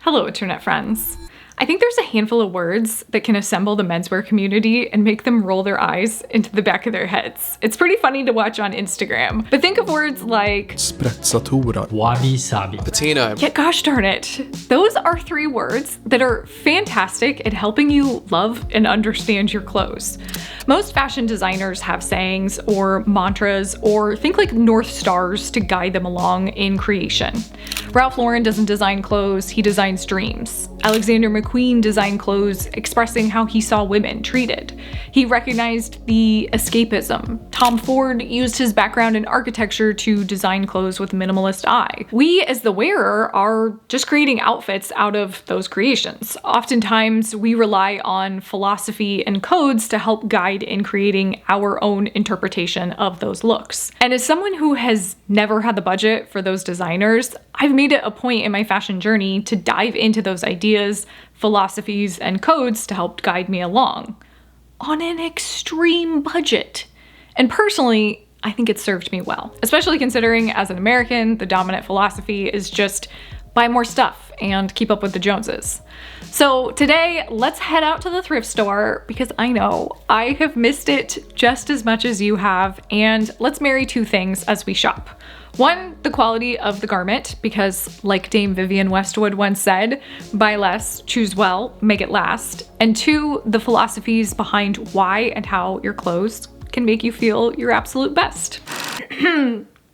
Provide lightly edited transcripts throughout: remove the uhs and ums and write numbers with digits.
Hello, internet friends. I think there's a handful of words that can assemble the menswear community and make them roll their eyes into the back of their heads. It's pretty funny to watch on Instagram. But think of words like sprezzatura, Wabi-sabi, patina. Yeah, gosh darn it. Those are three words that are fantastic at helping you love and understand your clothes. Most fashion designers have sayings or mantras or think like North Stars to guide them along in creation. Ralph Lauren doesn't design clothes, he designs dreams. Alexander McQueen designed clothes expressing how he saw women treated. He recognized the escapism. Tom Ford used his background in architecture to design clothes with a minimalist eye. We, as the wearer, are just creating outfits out of those creations. Oftentimes, we rely on philosophy and codes to help guide in creating our own interpretation of those looks. And as someone who has never had the budget for those designers, I've made it a point in my fashion journey to dive into those ideas, philosophies, and codes to help guide me along on an extreme budget. And personally, I think it served me well, especially considering as an American, the dominant philosophy is just buy more stuff and keep up with the Joneses. So today, let's head out to the thrift store because I know I have missed it just as much as you have, and let's marry two things as we shop. One, the quality of the garment, because like Dame Vivienne Westwood once said, buy less, choose well, make it last. And two, the philosophies behind why and how your clothes can make you feel your absolute best.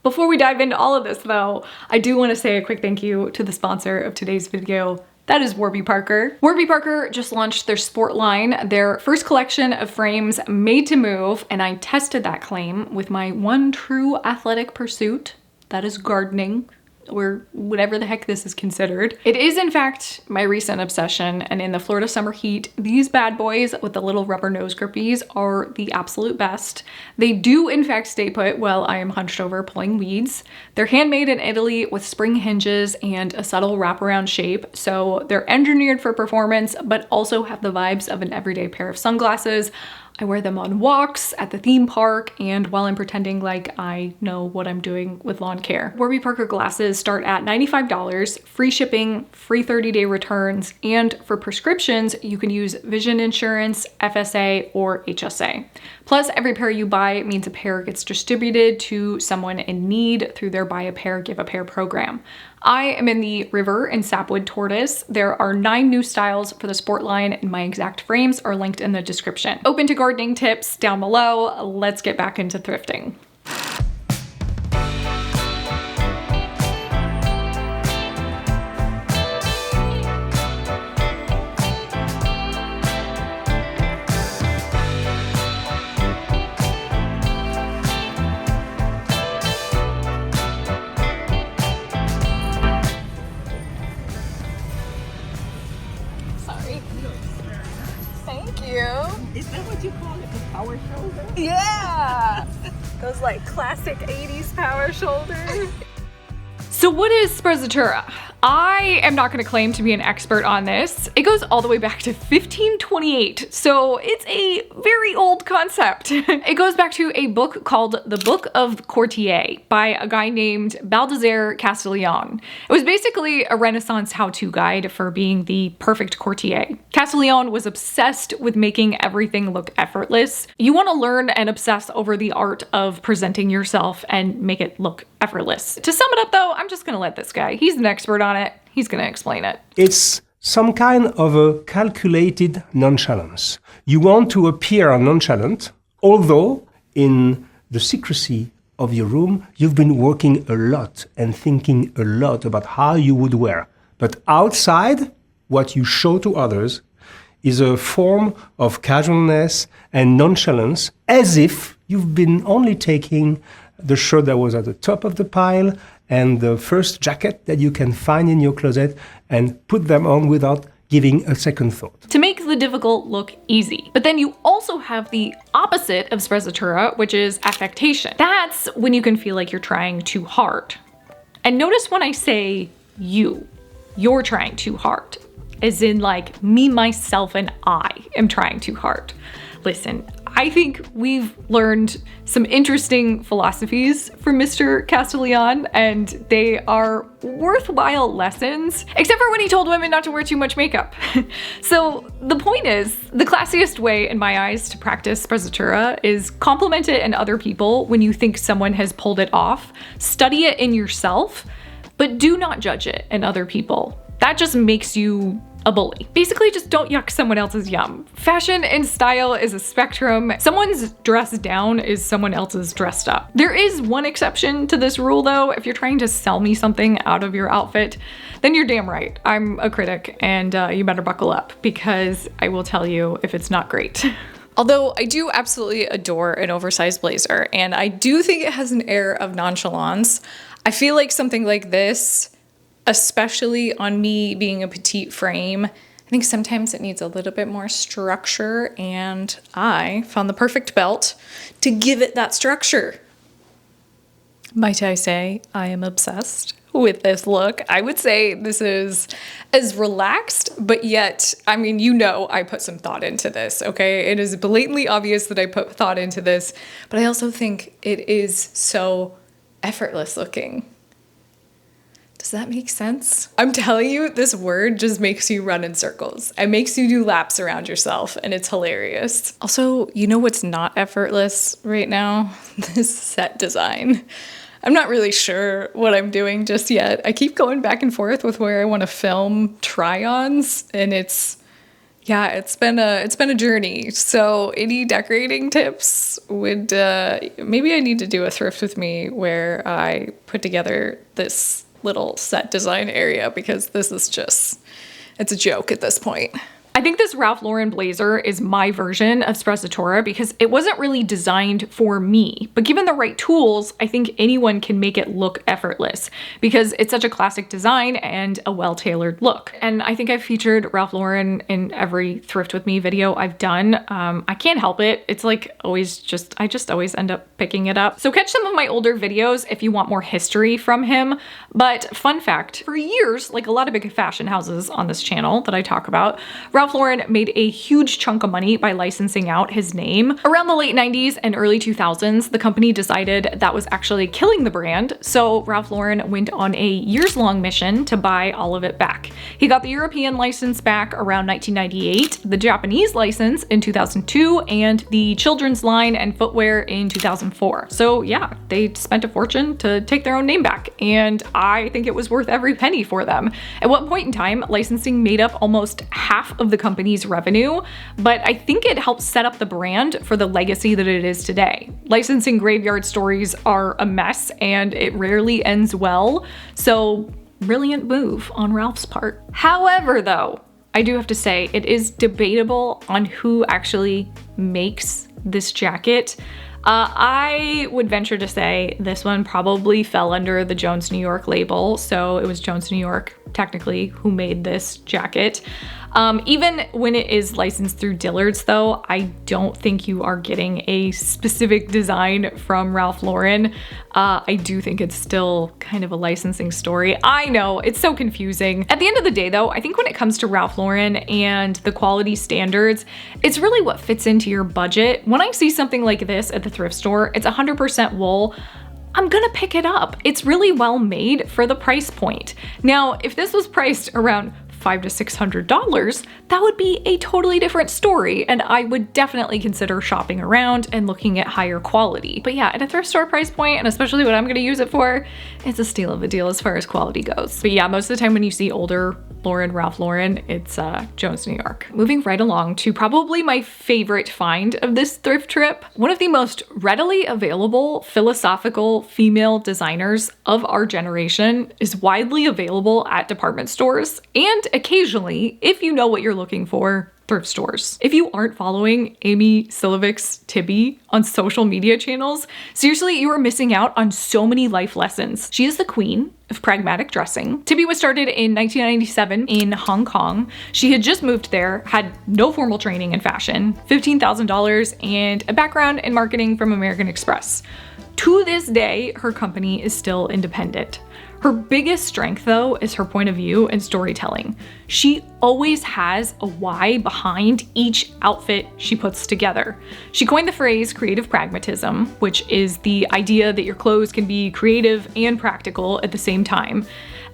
Before we dive into all of this though, I do want to say a quick thank you to the sponsor of today's video. That is Warby Parker. Warby Parker just launched their sport line, their first collection of frames made to move, and I tested that claim with my one true athletic pursuit. That is gardening, or whatever the heck this is considered. It is in fact my recent obsession, and in the Florida summer heat, these bad boys with the little rubber nose grippies are the absolute best. They do in fact stay put while I am hunched over pulling weeds. They're handmade in Italy with spring hinges and a subtle wraparound shape, so they're engineered for performance, but also have the vibes of an everyday pair of sunglasses. I wear them on walks, at the theme park, and while I'm pretending like I know what I'm doing with lawn care. Warby Parker glasses start at $95, free shipping, free 30-day returns, and for prescriptions, you can use vision insurance, FSA, or HSA. Plus, every pair you buy means a pair gets distributed to someone in need through their Buy a Pair, Give a Pair program. I am in the River and Sapwood Tortoise. There are 9 new styles for the sport line, and my exact frames are linked in the description. Open to gardening tips down below. Let's get back into thrifting. Is that what you call it, a power shoulder? Yeah! Those like classic 80s power shoulders. So what is sprezzatura? I am not going to claim to be an expert on this. It goes all the way back to 1528, so it's a very old concept. It goes back to a book called The Book of Courtier by a guy named Baldassare Castiglione. It was basically a Renaissance how-to guide for being the perfect courtier. Castiglione was obsessed with making everything look effortless. You want to learn and obsess over the art of presenting yourself and make it look effortless. To sum it up though, I'm just gonna let this guy, he's an expert on it, he's gonna explain it. It's some kind of a calculated nonchalance. You want to appear nonchalant, although in the secrecy of your room, you've been working a lot and thinking a lot about how you would wear. But outside, what you show to others is a form of casualness and nonchalance, as if you've been only taking the shirt that was at the top of the pile and the first jacket that you can find in your closet and put them on without giving a second thought. To make the difficult look easy. But then you also have the opposite of sprezzatura, which is affectation. That's when you can feel like you're trying too hard. And notice when I say you're trying too hard, as in like me, myself, and I am trying too hard. Listen, I think we've learned some interesting philosophies from Mr. Castellan, and they are worthwhile lessons, except for when he told women not to wear too much makeup. So the point is, the classiest way in my eyes to practice sprezzatura is compliment it in other people when you think someone has pulled it off, study it in yourself, but do not judge it in other people. That just makes you a bully. Basically, just don't yuck someone else's yum. Fashion and style is a spectrum. Someone's dressed down is someone else's dressed up. There is one exception to this rule though. If you're trying to sell me something out of your outfit, then you're damn right. I'm a critic, and you better buckle up, because I will tell you if it's not great. Although I do absolutely adore an oversized blazer, and I do think it has an air of nonchalance. I feel like something like this, especially on me being a petite frame, I think sometimes it needs a little bit more structure, and I found the perfect belt to give it that structure. Might I say, I am obsessed with this look. I would say this is as relaxed, but yet, I mean, you know, I put some thought into this, okay? It is blatantly obvious that I put thought into this, but I also think it is so effortless looking. Does that make sense? I'm telling you, this word just makes you run in circles. It makes you do laps around yourself, and it's hilarious. Also, you know what's not effortless right now? This set design. I'm not really sure what I'm doing just yet. I keep going back and forth with where I want to film try-ons, and it's been a journey. So any decorating tips would, maybe I need to do a thrift with me where I put together this little set design area, because this is just, it's a joke at this point. I think this Ralph Lauren blazer is my version of sprezzatura because it wasn't really designed for me, but given the right tools, I think anyone can make it look effortless because it's such a classic design and a well-tailored look. And I think I've featured Ralph Lauren in every Thrift With Me video I've done. I can't help it. It's like I just always end up picking it up. So catch some of my older videos if you want more history from him. But fun fact, for years, like a lot of big fashion houses on this channel that I talk about, Ralph Lauren made a huge chunk of money by licensing out his name. Around the late 90s and early 2000s, the company decided that was actually killing the brand, so Ralph Lauren went on a years-long mission to buy all of it back. He got the European license back around 1998, the Japanese license in 2002, and the children's line and footwear in 2004. So yeah, they spent a fortune to take their own name back, and I think it was worth every penny for them. At one point in time, licensing made up almost half of the company's revenue, but I think it helped set up the brand for the legacy that it is today. Licensing graveyard stories are a mess and it rarely ends well, so brilliant move on Ralph's part. However though, I do have to say it is debatable on who actually makes this jacket. I would venture to say this one probably fell under the Jones New York label, so it was Jones New York technically who made this jacket. Even when it is licensed through Dillard's though, I don't think you are getting a specific design from Ralph Lauren. I do think it's still kind of a licensing story. I know, it's so confusing. At the end of the day though, I think when it comes to Ralph Lauren and the quality standards, it's really what fits into your budget. When I see something like this at the thrift store, it's 100% wool, I'm gonna pick it up. It's really well made for the price point. Now, if this was priced around $500 to $600, that would be a totally different story, and I would definitely consider shopping around and looking at higher quality. But yeah, at a thrift store price point, and especially what I'm gonna use it for, it's a steal of a deal as far as quality goes. But yeah, most of the time when you see older Ralph Lauren, it's Jones New York. Moving right along to probably my favorite find of this thrift trip, one of the most readily available philosophical female designers of our generation is widely available at department stores and occasionally, if you know what you're looking for, thrift stores. If you aren't following Amy Silovik's Tibi on social media channels, seriously, you are missing out on so many life lessons. She is the queen of pragmatic dressing. Tibi was started in 1997 in Hong Kong. She had just moved there, had no formal training in fashion, $15,000, and a background in marketing from American Express. To this day, her company is still independent. Her biggest strength, though, is her point of view and storytelling. She always has a why behind each outfit she puts together. She coined the phrase creative pragmatism, which is the idea that your clothes can be creative and practical at the same time,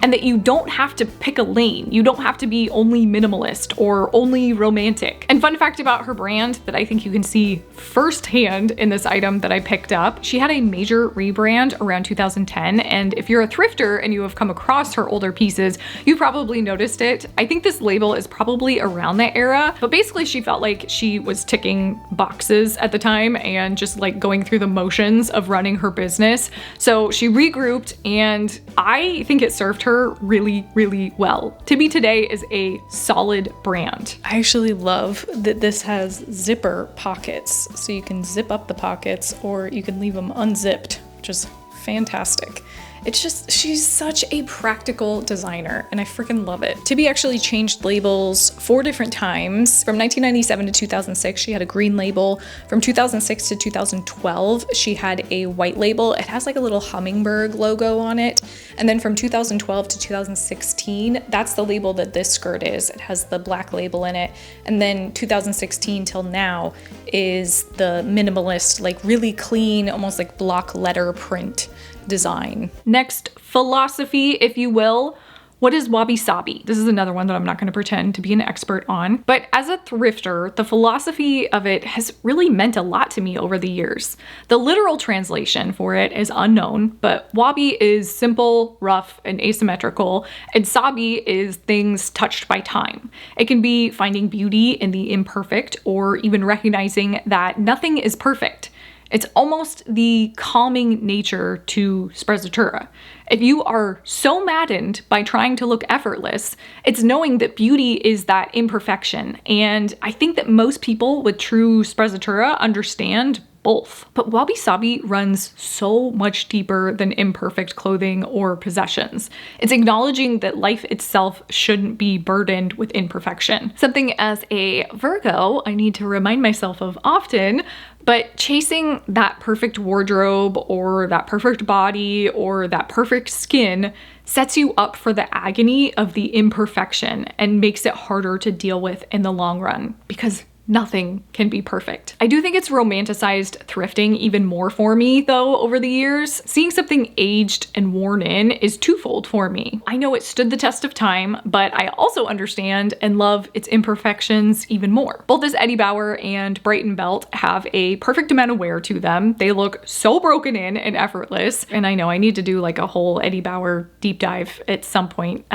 and that you don't have to pick a lane. You don't have to be only minimalist or only romantic. And fun fact about her brand that I think you can see firsthand in this item that I picked up, she had a major rebrand around 2010, and if you're a thrifter and you have come across her older pieces, you probably noticed it. I think this label is probably around that era, but basically she felt like she was ticking boxes at the time and just like going through the motions of running her business. So she regrouped, and I think it served her really, really well. Tibi today is a solid brand. I actually love that this has zipper pockets, so you can zip up the pockets or you can leave them unzipped, which is fantastic. It's just, she's such a practical designer and I freaking love it. Tibi actually changed labels 4 different times. From 1997 to 2006, she had a green label. From 2006 to 2012, she had a white label. It has like a little hummingbird logo on it. And then from 2012 to 2016, that's the label that this skirt is. It has the black label in it. And then 2016 till now is the minimalist, like really clean, almost like block letter print design. Next, philosophy, if you will. What is wabi-sabi? This is another one that I'm not going to pretend to be an expert on, but as a thrifter, the philosophy of it has really meant a lot to me over the years. The literal translation for it is unknown, but wabi is simple, rough, and asymmetrical, and sabi is things touched by time. It can be finding beauty in the imperfect or even recognizing that nothing is perfect. It's almost the calming nature to sprezzatura. If you are so maddened by trying to look effortless, it's knowing that beauty is that imperfection. And I think that most people with true sprezzatura understand both. But wabi-sabi runs so much deeper than imperfect clothing or possessions. It's acknowledging that life itself shouldn't be burdened with imperfection. Something as a Virgo, I need to remind myself of often, but chasing that perfect wardrobe or that perfect body or that perfect skin sets you up for the agony of the imperfection and makes it harder to deal with in the long run because nothing can be perfect. I do think it's romanticized thrifting even more for me, though, over the years. Seeing something aged and worn in is twofold for me. I know it stood the test of time, but I also understand and love its imperfections even more. Both this Eddie Bauer and Brighton belt have a perfect amount of wear to them. They look so broken in and effortless, and I know I need to do like a whole Eddie Bauer deep dive at some point.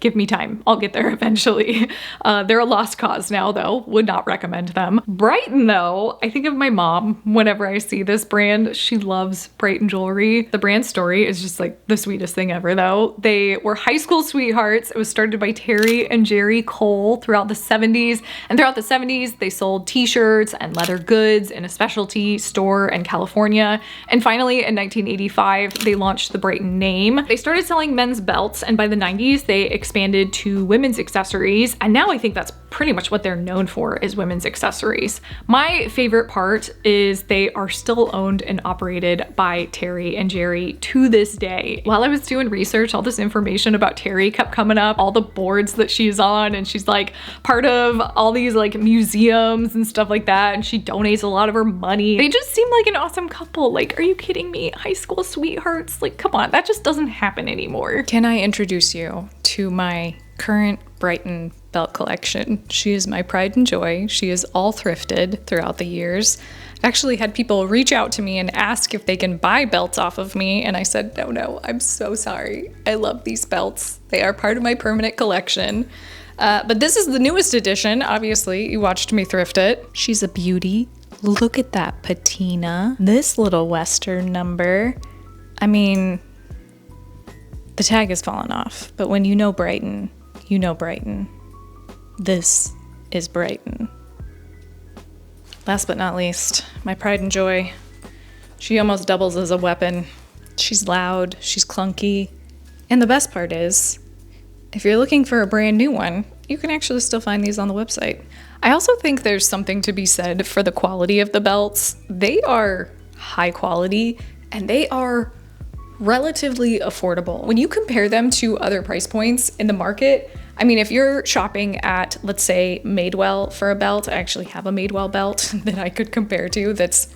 Give me time. I'll get there eventually. They're a lost cause now, though. Would not recommend them. Brighton, though, I think of my mom whenever I see this brand. She loves Brighton jewelry. The brand story is just like the sweetest thing ever, though. They were high school sweethearts. It was started by Terry and Jerry Cole throughout the 70s. And throughout the 70s, they sold t-shirts and leather goods in a specialty store in California. And finally, in 1985, they launched the Brighton name. They started selling men's belts, and by the 90s, they expanded to women's accessories. And now I think that's pretty much what they're known for, is women's accessories. My favorite part is they are still owned and operated by Terry and Jerry to this day. While I was doing research, all this information about Terry kept coming up, all the boards that she's on, and she's like part of all these like museums and stuff like that, and she donates a lot of her money. They just seem like an awesome couple. Like, are you kidding me? High school sweethearts? Like, come on, that just doesn't happen anymore. Can I introduce you to my current Brighton belt collection? She is my pride and joy. She is all thrifted throughout the years. I've actually had people reach out to me and ask if they can buy belts off of me, and I said, no, I'm so sorry. I love these belts. They are part of my permanent collection. But this is the newest edition. Obviously, you watched me thrift it. She's a beauty. Look at that patina. This little Western number. I mean, the tag has fallen off, but when you know Brighton, you know Brighton. This is Brighton. Last but not least, my pride and joy. She almost doubles as a weapon. She's loud, she's clunky, and the best part is, if you're looking for a brand new one, you can actually still find these on the website. I also think there's something to be said for the quality of the belts. They are high quality, and they are relatively affordable. When you compare them to other price points in the market, I mean, if you're shopping at, let's say, Madewell for a belt, I actually have a Madewell belt that I could compare to that's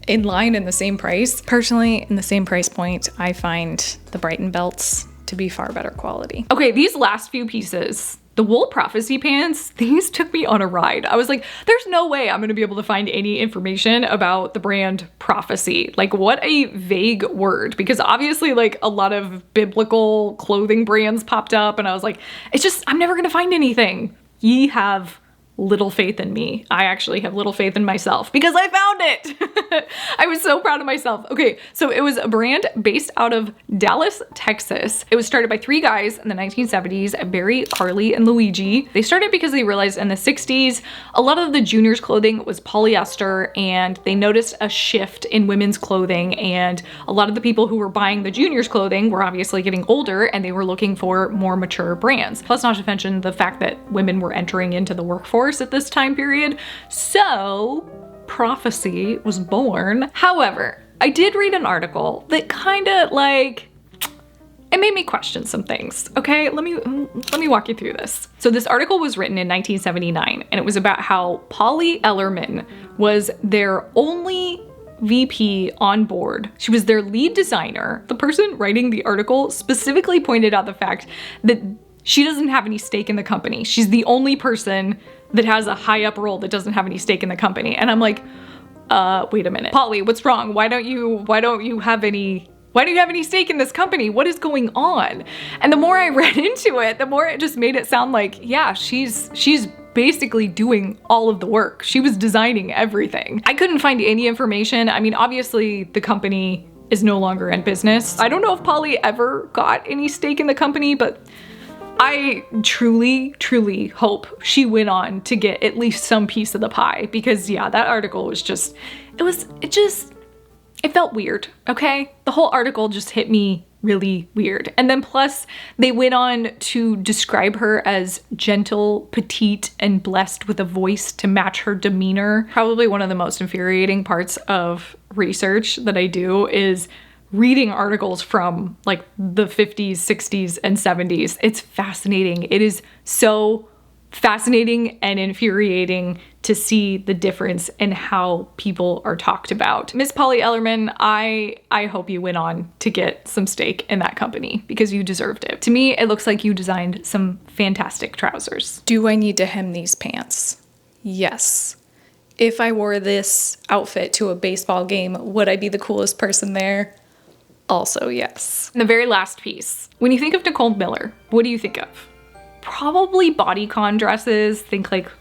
in line in the same price. Personally, in the same price point, I find the Brighton belts to be far better quality. Okay, these last few pieces, the wool prophecy pants, these took me on a ride. I was like, there's no way I'm gonna be able to find any information about the brand Prophecy. Like, what a vague word, because obviously like a lot of biblical clothing brands popped up and I was like, it's just, I'm never gonna find anything. Ye have little faith in me. I actually have little faith in myself because I found it. I was so proud of myself. Okay, so it was a brand based out of Dallas, Texas. It was started by 3 guys in the 1970s, Barry, Carly, and Luigi. They started because they realized in the 60s, a lot of the juniors' clothing was polyester, and they noticed a shift in women's clothing, and a lot of the people who were buying the juniors' clothing were obviously getting older, and they were looking for more mature brands. Plus, not to mention the fact that women were entering into the workforce at this time period. So Prophecy was born. However, I did read an article that kind of like, it made me question some things. Okay, let me walk you through this. So this article was written in 1979, and it was about how Polly Ellerman was their only VP on board. She was their lead designer. The person writing the article specifically pointed out the fact that she doesn't have any stake in the company. She's the only person that has a high up role that doesn't have any stake in the company. And I'm like, wait a minute. Polly, what's wrong? Why don't you have any stake in this company? What is going on? And the more I read into it, the more it just made it sound like, yeah, she's basically doing all of the work. She was designing everything. I couldn't find any information. I mean, obviously the company is no longer in business. I don't know if Polly ever got any stake in the company, but I truly, truly hope she went on to get at least some piece of the pie, because yeah, that article was just, it felt weird, okay? The whole article just hit me really weird. And then plus they went on to describe her as gentle, petite, and blessed with a voice to match her demeanor. Probably one of the most infuriating parts of research that I do is reading articles from like the 50s, 60s, and 70s. It's fascinating. It is so fascinating and infuriating to see the difference in how people are talked about. Miss Polly Ellerman, I hope you went on to get some stake in that company because you deserved it. To me, it looks like you designed some fantastic trousers. Do I need to hem these pants? Yes. If I wore this outfit to a baseball game, would I be the coolest person there? Also, yes. And the very last piece. When you think of Nicole Miller, what do you think of? Probably bodycon dresses. Think like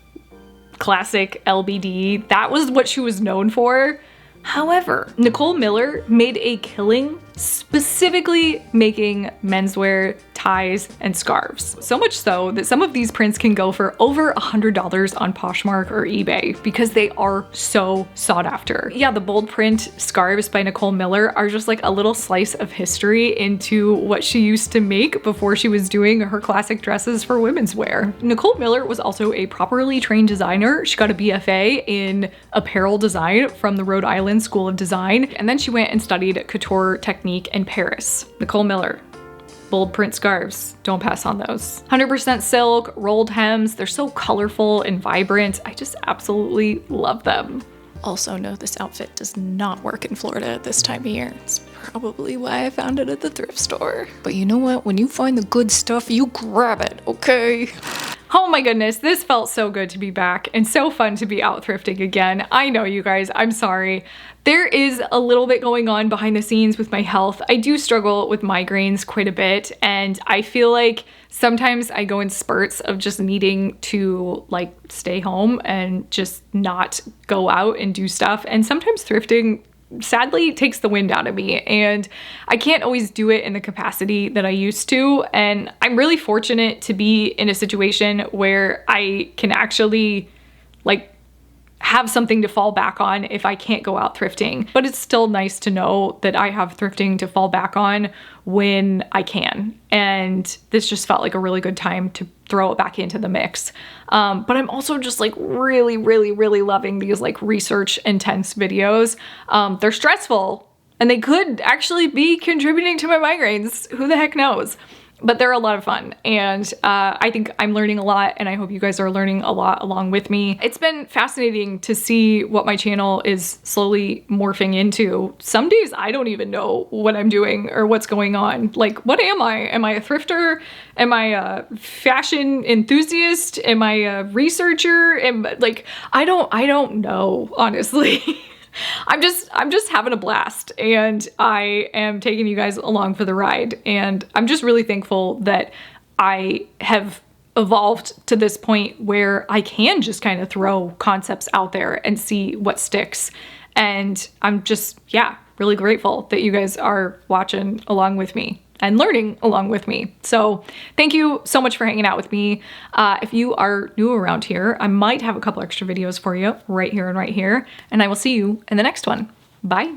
classic LBD. That was what she was known for. However, Nicole Miller made a killing specifically making menswear, ties, and scarves. So much so that some of these prints can go for over $100 on Poshmark or eBay because they are so sought after. Yeah, the bold print scarves by Nicole Miller are just like a little slice of history into what she used to make before she was doing her classic dresses for women's wear. Nicole Miller was also a properly trained designer. She got a BFA in apparel design from the Rhode Island School of Design, and then she went and studied couture technique in Paris. Nicole Miller, bold print scarves, don't pass on those. 100% silk, rolled hems, they're so colorful and vibrant. I just absolutely love them. Also know this outfit does not work in Florida at this time of year. It's probably why I found it at the thrift store. But you know what? When you find the good stuff, you grab it, okay? Oh my goodness, this felt so good to be back and so fun to be out thrifting again. I know, you guys, I'm sorry. There is a little bit going on behind the scenes with my health. I do struggle with migraines quite a bit, and I feel like sometimes I go in spurts of just needing to like stay home and just not go out and do stuff. And sometimes thrifting sadly takes the wind out of me, and I can't always do it in the capacity that I used to. And I'm really fortunate to be in a situation where I can actually like have something to fall back on if I can't go out thrifting. But it's still nice to know that I have thrifting to fall back on when I can. And this just felt like a really good time to throw it back into the mix. But I'm also just like really, really, really loving these like research intense videos. They're stressful And they could actually be contributing to my migraines. Who the heck knows? But they're a lot of fun, and I think I'm learning a lot, and I hope you guys are learning a lot along with me. It's been fascinating to see what my channel is slowly morphing into. Some days I don't even know what I'm doing or what's going on. Like, what am I? Am I a thrifter? Am I a fashion enthusiast? Am I a researcher? I don't know, honestly. I'm just having a blast, and I am taking you guys along for the ride, and I'm just really thankful that I have evolved to this point where I can just kind of throw concepts out there and see what sticks. And I'm just, yeah, really grateful that you guys are watching along with me and learning along with me. So thank you so much for hanging out with me. If you are new around here, I might have a couple extra videos for you right here and right here, and I will see you in the next one. Bye.